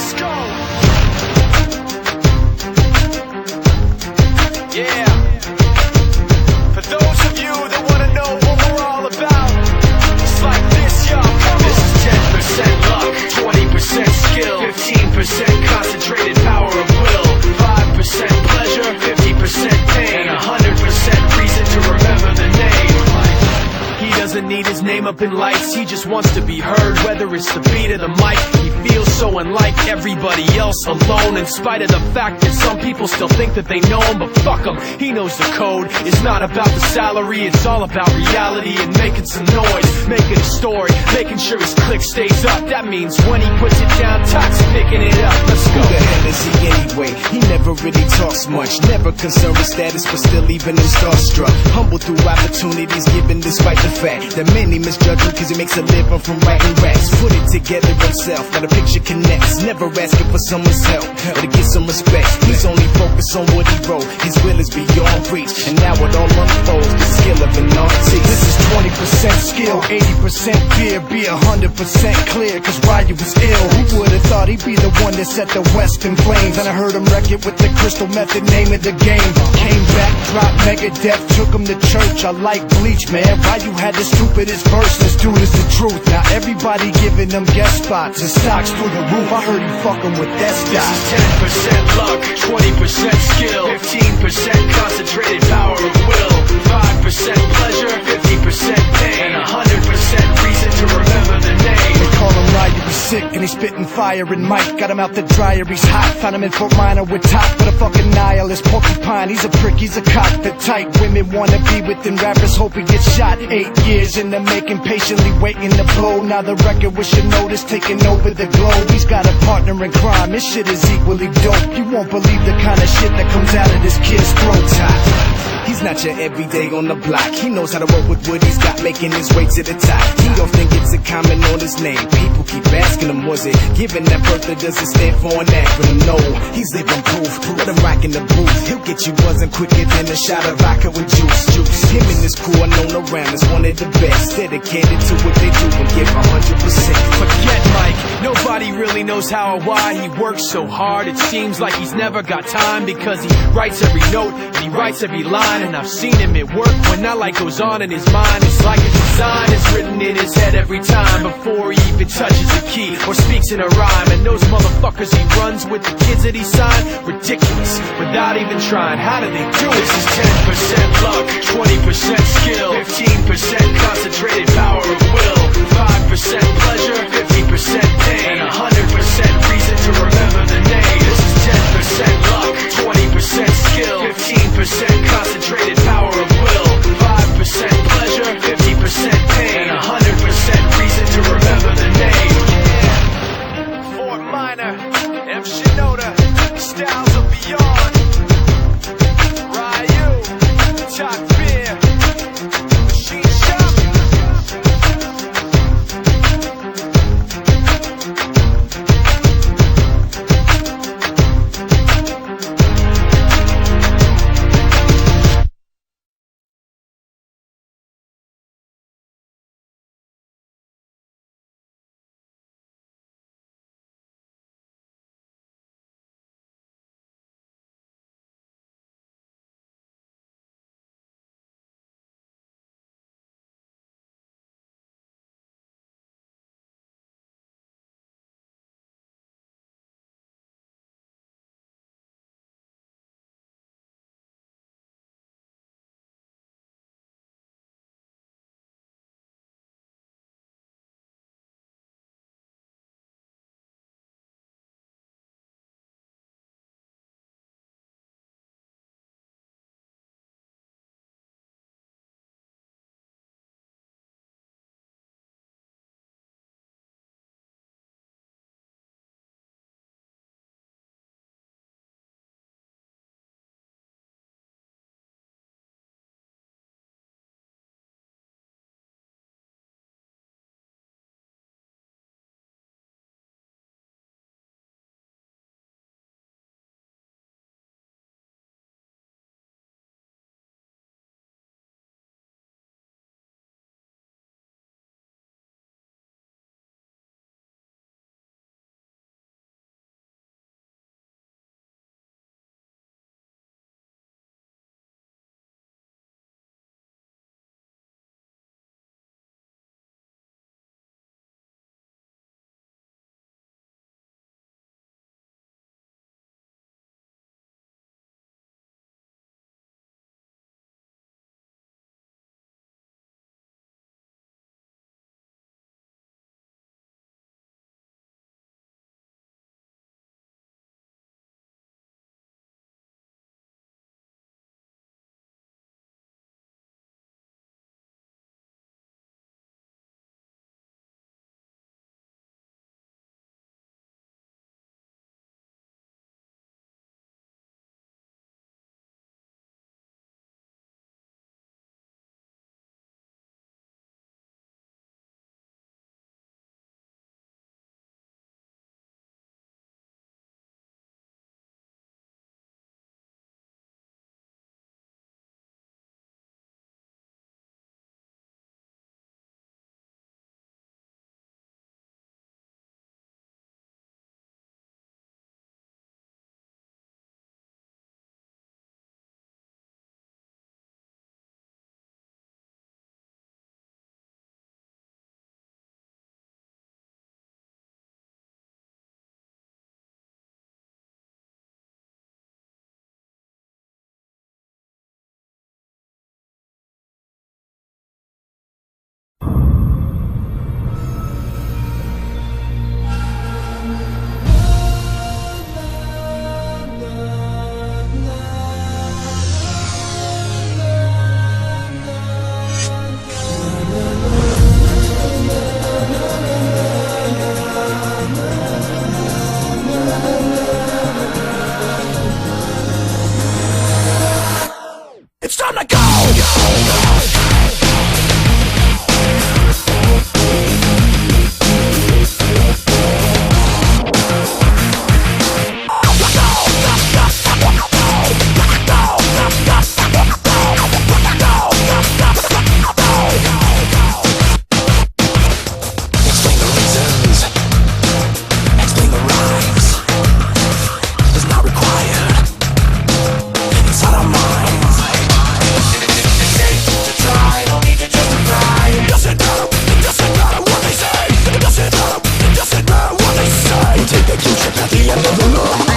Let's go. Yeah. For those of you that want to know what we're all about, it's like this, y'all. This is 10% luck, 20% skill, 15% concentrated power of will, 5% pleasure, 50% pain, and 100% reason to remember the name. He doesn't need his name up in lights, he just wants to be heard, whether it's the beat or the mic. He feels so unlike everybody else, alone, in spite of the fact that some people still think that they know him. But fuck him, he knows the code. It's not about the salary, it's all about reality and making some noise, making a story, making sure his click stays up. That means when he puts it down, Todd's picking it up. Let's go. Who the hell is he anyway? He never really talks much, never concerned with status, but still even him starstruck. Humble through opportunities given despite the fact that many misjudge him cause he makes a living from writing raps. Put it together himself, now the picture connects, never asking for someone's help or to get some respect. He's only focused on what he wrote, his will is beyond reach, and now it all unfolds, the skill of an artist. This is 20% skill, 80% fear, be 100% clear, cause Ryu was ill. Who would've thought he'd be the one that set the West in flames? And I heard him wreck it with the crystal method, name of the game. Came back, dropped Megadeth, took him to church. I like Bleach, man. Ryu had the stupidest verse, this dude is the truth. Now everybody giving them guest spots and stocks through the roof. I heard he fucking with that This stock. is 10% luck, 20% skill, 15% concentrated power of will, 5% pleasure, 50% pain, and 100% reason to remember the name. They call him Ryu, he's sick and he's spitting fire. And Mike got him out the dryer, he's hot. Found him in Fort Minor with top, but a fucking nihilist porcupine. He's a prick, he's a cock. The type women wanna be with, and rappers hope he gets shot. 8 years in the making, patiently waiting to blow. Now the record with your notice taking over the globe. He's got a partner in crime, this shit is equally dope. You won't believe the kind of shit that comes out of this kid's throat. He's not your everyday on the block. He knows how to work with what he's got, making his way to the top. He often gets a comment on his name. People keep asking him, was it given that birth or does it stand for an acronym? No, he's living proof. Let him rock in the booth. He'll get you buzzing quicker than a shot of vodka with juice. Him and his crew are known around as one of the best, dedicated to what they do and give 100%. Forget Mike, nobody really knows how or why he works so hard. It seems like he's never got time, because he writes every note and he writes every line. And I've seen him at work when that light goes on in his mind. It's like a design is written in his head every time, before he even touches a key or speaks in a rhyme. And those motherfuckers he runs with, the kids that he signed, ridiculous, without even trying. How do they do it? This is 10% luck, 20% skill, 15% concentrated power of will, 5% pleasure, 50% pain, and 100% reason to remember the name. This is 10% luck, 20% skill, 15% concentrated power of will, 5% pleasure, 50% pain, and 100% reason to remember the name. Yeah. Fort Minor, Mr.NoBoDy, styles of beyond. Ryu, top the end of the road.